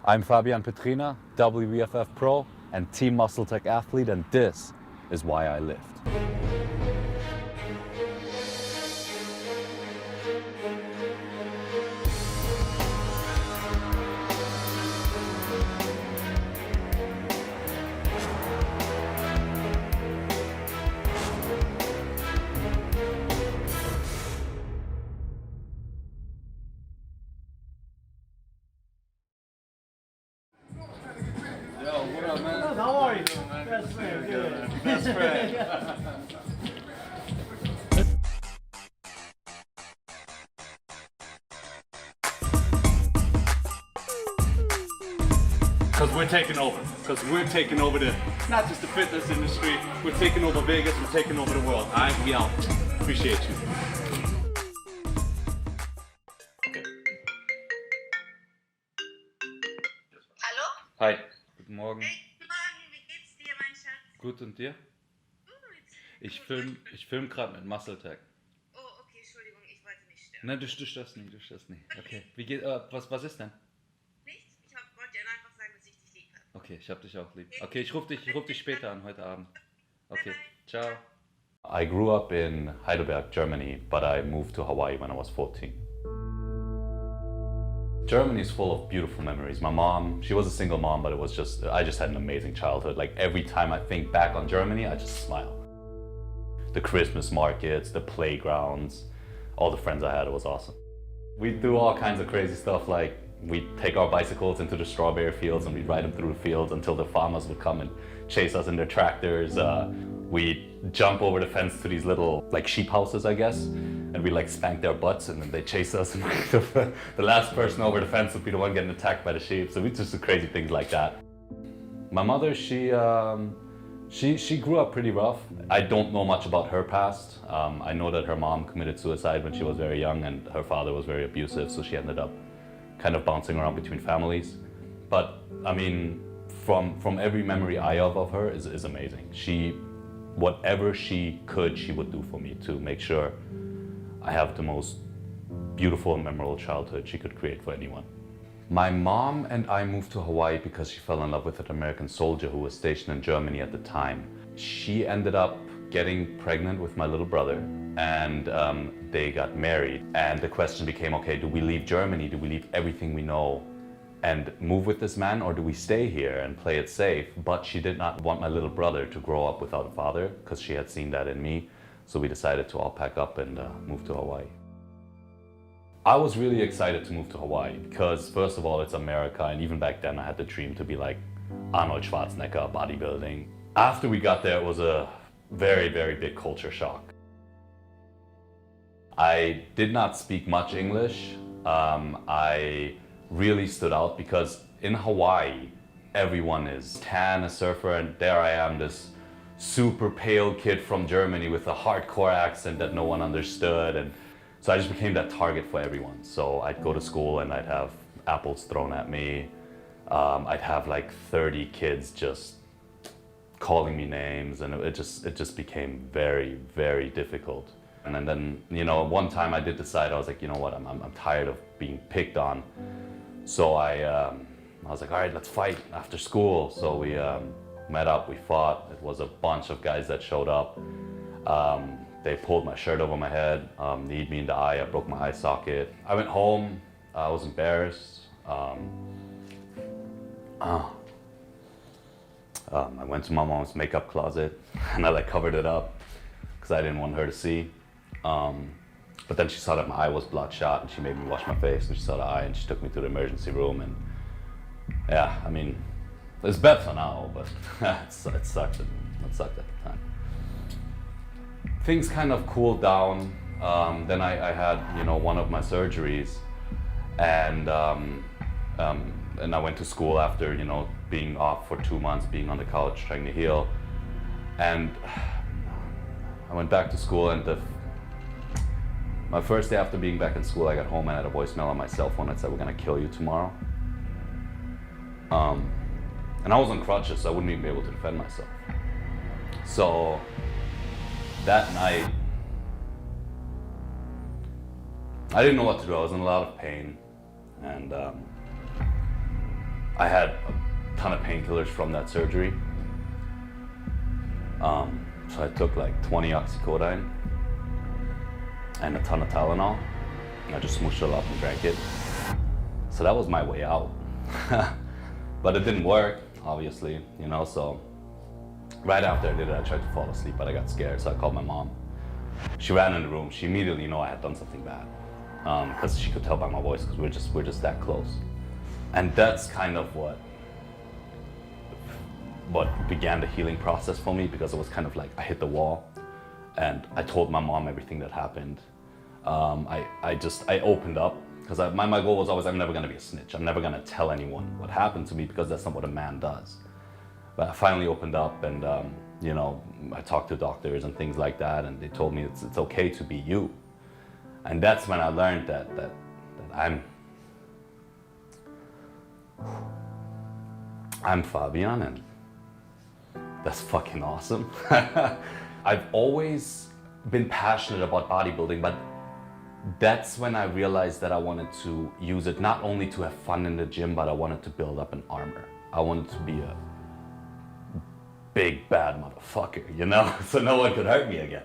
I'm Fabian Petrina, WBFF Pro and Team Muscle Tech athlete, and this is why I lift. What up, man? How are you? Best friend, good. Best friend. Because we're taking over. Because we're taking over not just the fitness industry, we're taking over Vegas, we're taking over the world. All right, we out. Appreciate you. Hallo? Hi, guten Morgen. Hey, Morgen, wie geht's dir, mein Schatz? Gut, und dir? Gut. Ich film gerade mit Muscle Tech. Oh, okay, Entschuldigung, ich wollte nicht stören. Nein, du störst nicht. Okay, wie geht, was ist denn? Nichts? Wollte dir einfach sagen, dass ich dich lieb habe. Okay, ich hab dich auch lieb. Okay, ich ruf dich später an, heute Abend. Okay, Bye-bye. ciao. I grew up in Heidelberg, Germany, but I moved to Hawaii when I was 14. Germany is full of beautiful memories. My mom, she was a single mom, but I just had an amazing childhood. Like every time I think back on Germany, I just smile. The Christmas markets, the playgrounds, all the friends I had, it was awesome. We do all kinds of crazy stuff, like we take our bicycles into the strawberry fields and we ride them through the fields until the farmers would come and chase us in their tractors. We jump over the fence to these little like sheep houses, I guess, and we like spank their butts and then they chase us, and the last person over the fence would be the one getting attacked by the sheep. So we just do crazy things like that. My mother, she grew up pretty rough. I don't know much about her past. I know that her mom committed suicide when she was very young, and her father was very abusive, so she ended up kind of bouncing around between families. But I mean, from every memory I have of her is amazing. Whatever she could, she would do for me to make sure I have the most beautiful and memorable childhood she could create for anyone. My mom and I moved to Hawaii because she fell in love with an American soldier who was stationed in Germany at the time. She ended up getting pregnant with my little brother, and they got married. And the question became, okay, do we leave Germany? Do we leave everything we know and move with this man, or do we stay here and play it safe? But she did not want my little brother to grow up without a father, because she had seen that in me. So we decided to all pack up and move to Hawaii. I was really excited to move to Hawaii because, first of all, it's America, and even back then I had the dream to be like Arnold Schwarzenegger, bodybuilding. After we got there, it was a very, very big culture shock. I did not speak much English. I really stood out because in Hawaii, everyone is tan, a surfer, and there I am, this super pale kid from Germany with a hardcore accent that no one understood. And so I just became that target for everyone. So I'd go to school and I'd have apples thrown at me. I'd have like 30 kids just calling me names, and it just became very, very difficult. And then, you know, one time I did decide, I was like, you know what, I'm tired of being picked on. So I was like, all right, let's fight after school. So we met up, we fought. It was a bunch of guys that showed up. They pulled my shirt over my head, kneed me in the eye, I broke my eye socket. I went home, I was embarrassed. I went to my mom's makeup closet and I like covered it up because I didn't want her to see. But then she saw that my eye was bloodshot and she made me wash my face, and she saw the eye and she took me to the emergency room. And yeah, I mean, it's better now, but it sucked at the time. Things kind of cooled down. Then I had, you know, one of my surgeries, and I went to school after, you know, being off for 2 months, being on the couch, trying to heal. And I went back to school, and my first day after being back in school, I got home and I had a voicemail on my cell phone that said, "We're gonna kill you tomorrow." And I was on crutches, so I wouldn't even be able to defend myself. So that night, I didn't know what to do. I was in a lot of pain, and I had a ton of painkillers from that surgery. So I took like 20 oxycodone and a ton of Tylenol. And I just smooshed it up and drank it. So that was my way out. But it didn't work, obviously, you know, so right after I did it, I tried to fall asleep, but I got scared, so I called my mom. She ran in the room. She immediately knew I had done something bad, because she could tell by my voice, because we're just that close. And that's kind of what began the healing process for me, because it was kind of like I hit the wall, and I told my mom everything that happened. I opened up, because my goal was always, I'm never gonna be a snitch. I'm never gonna tell anyone what happened to me, because that's not what a man does. But I finally opened up, and you know, I talked to doctors and things like that, and they told me it's okay to be you. And that's when I learned that I'm Fabian, and that's fucking awesome. I've always been passionate about bodybuilding, but that's when I realized that I wanted to use it not only to have fun in the gym, but I wanted to build up an armor. I wanted to be a big bad motherfucker, you know, so no one could hurt me again.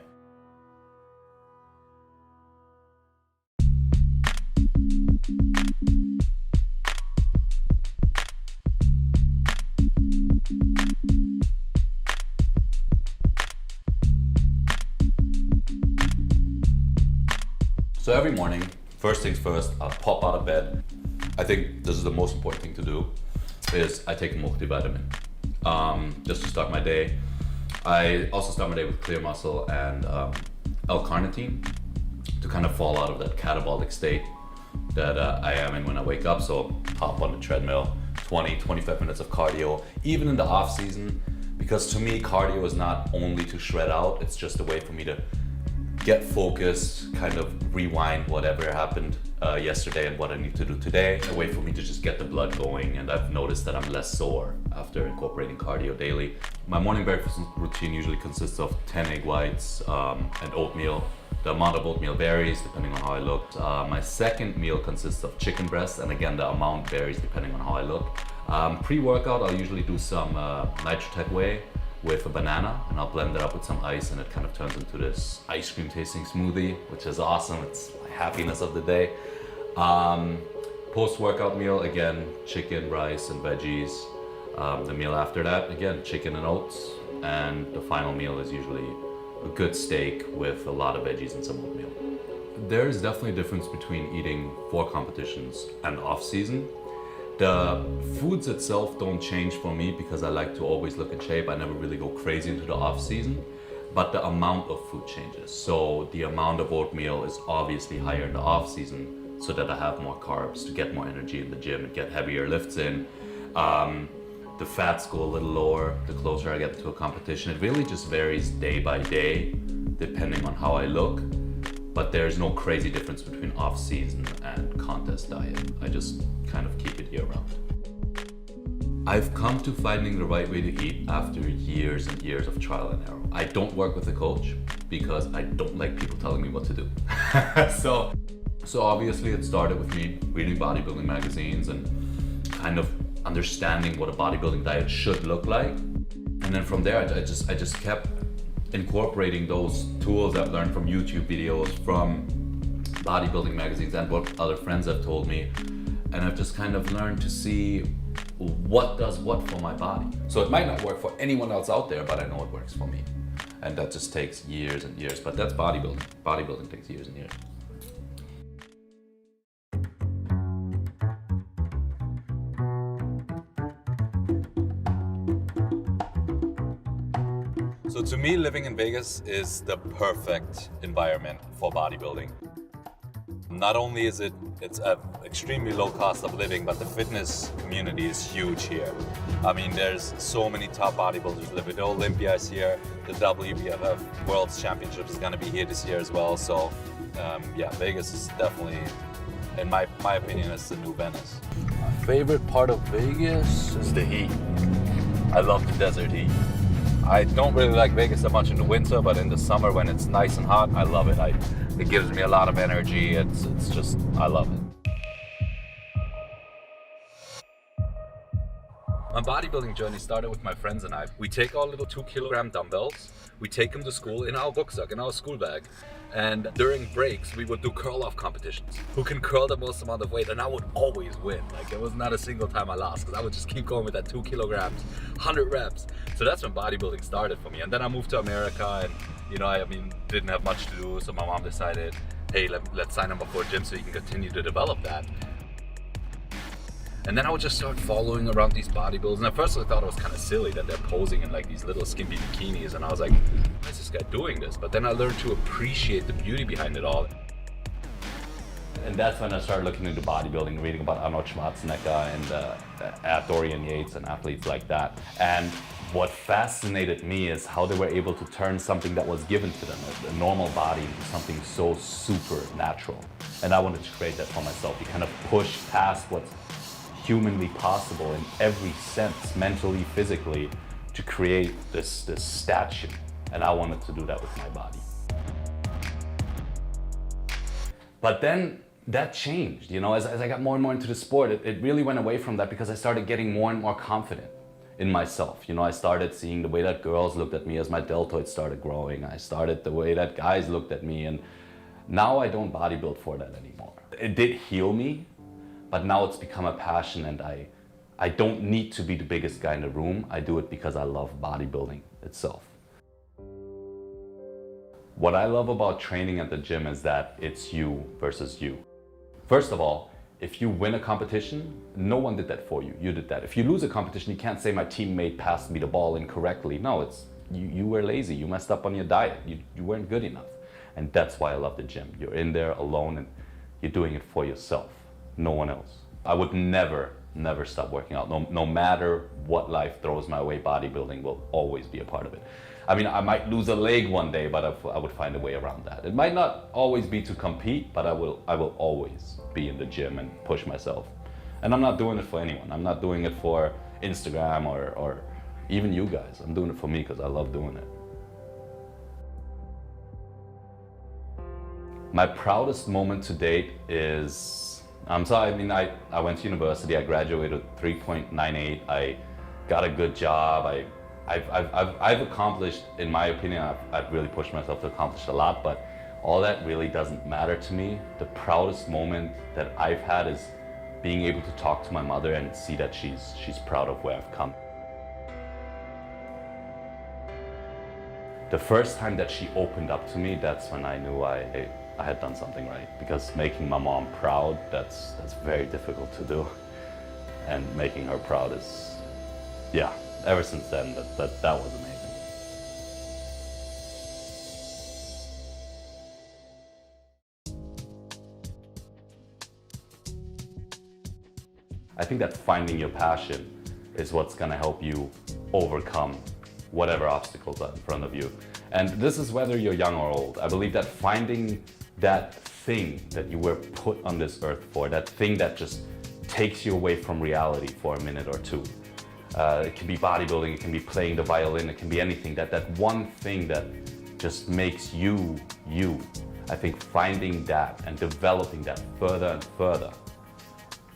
So every morning, first things first, I'll pop out of bed. I think this is the most important thing to do, is I take a multivitamin. Just to start my day. I also start my day with Clear Muscle and L-carnitine to kind of fall out of that catabolic state that I am in when I wake up. So hop on the treadmill, 20-25 minutes of cardio, even in the off season, because to me cardio is not only to shred out, it's just a way for me to get focused, kind of rewind whatever happened yesterday and what I need to do today. A way for me to just get the blood going, and I've noticed that I'm less sore after incorporating cardio daily. My morning breakfast routine usually consists of 10 egg whites and oatmeal. The amount of oatmeal varies depending on how I look. My second meal consists of chicken breast, and again the amount varies depending on how I look. Pre-workout, I'll usually do some Nitrotech whey with a banana, and I'll blend it up with some ice, and it kind of turns into this ice cream tasting smoothie, which is awesome. It's my happiness of the day. Post-workout meal, again, chicken, rice, and veggies. The meal after that, again, chicken and oats. And the final meal is usually a good steak with a lot of veggies and some oatmeal. There is definitely a difference between eating for competitions and off-season. The foods itself don't change for me because I like to always look in shape. I never really go crazy into the off season, but the amount of food changes. So the amount of oatmeal is obviously higher in the off season so that I have more carbs to get more energy in the gym and get heavier lifts in. The fats go a little lower the closer I get to a competition. It really just varies day by day depending on how I look. But there's no crazy difference between off-season and contest diet. I just kind of keep it year-round. I've come to finding the right way to eat after years and years of trial and error. I don't work with a coach because I don't like people telling me what to do. So obviously it started with me reading bodybuilding magazines and kind of understanding what a bodybuilding diet should look like. And then from there, I just kept incorporating those tools I've learned from YouTube videos, from bodybuilding magazines, and what other friends have told me. And I've just kind of learned to see what does what for my body. So it might not work for anyone else out there, but I know it works for me. And that just takes years and years, but that's bodybuilding. Bodybuilding takes years and years. So to me, living in Vegas is the perfect environment for bodybuilding. Not only is it's an extremely low cost of living, but the fitness community is huge here. I mean, there's so many top bodybuilders living. The Olympia is here, the WBFF World Championships is gonna be here this year as well. So yeah, Vegas is definitely, in my opinion, it's the new Venice. My favorite part of Vegas is the heat. I love the desert heat. I don't really like Vegas that much in the winter, but in the summer when it's nice and hot, I love it. It gives me a lot of energy. It's just, I love it. My bodybuilding journey started with my friends and I. We take our little 2-kilogram dumbbells, we take them to school in our rucksack, in our school bag, and during breaks we would do curl-off competitions. Who can curl the most amount of weight? And I would always win. Like, there was not a single time I lost, because I would just keep going with that 2 kilograms, 100 reps. So that's when bodybuilding started for me. And then I moved to America, and I mean, didn't have much to do, so my mom decided, hey, let's sign him up for a gym so he can continue to develop that. And then I would just start following around these bodybuilders. And at first I thought it was kind of silly that they're posing in like these little skimpy bikinis. And I was like, why is this guy doing this? But then I learned to appreciate the beauty behind it all. And that's when I started looking into bodybuilding, reading about Arnold Schwarzenegger and Dorian Yates and athletes like that. And what fascinated me is how they were able to turn something that was given to them, a normal body, into something so supernatural. And I wanted to create that for myself. You kind of push past what's humanly possible in every sense, mentally, physically, to create this statue. And I wanted to do that with my body. But then that changed, as I got more and more into the sport, it really went away from that, because I started getting more and more confident in myself. I started seeing the way that girls looked at me as my deltoid started growing. I started the way that guys looked at me, and now I don't bodybuild for that anymore. It did heal me, but now it's become a passion, and I don't need to be the biggest guy in the room. I do it because I love bodybuilding itself. What I love about training at the gym is that it's you versus you. First of all, if you win a competition, no one did that for you. You did that. If you lose a competition, you can't say my teammate passed me the ball incorrectly. No, it's you were lazy. You messed up on your diet. You weren't good enough. And that's why I love the gym. You're in there alone and you're doing it for yourself, no one else. I would never stop working out. No matter what life throws my way, bodybuilding will always be a part of it. I mean, I might lose a leg one day, but I would find a way around that. It might not always be to compete, but I will always be in the gym and push myself. And I'm not doing it for anyone. I'm not doing it for Instagram or even you guys. I'm doing it for me because I love doing it. My proudest moment to date is, I went to university, I graduated 3.98, I got a good job, I've accomplished, in my opinion, I've really pushed myself to accomplish a lot, but all that really doesn't matter to me. The proudest moment that I've had is being able to talk to my mother and see that she's proud of where I've come. The first time that she opened up to me, that's when I knew I had done something right. Because making my mom proud, that's very difficult to do. And making her proud is, yeah, ever since then, that was amazing. I think that finding your passion is what's gonna help you overcome whatever obstacles are in front of you. And this is whether you're young or old. I believe that finding that thing that you were put on this earth for, that thing that just takes you away from reality for a minute or two. It can be bodybuilding, it can be playing the violin, it can be anything. That one thing that just makes you, you. I think finding that and developing that further and further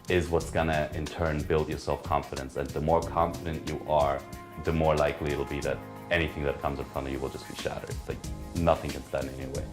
is what's gonna in turn build your self-confidence. And the more confident you are, the more likely it'll be that anything that comes in front of you will just be shattered. Like nothing can stand in your way.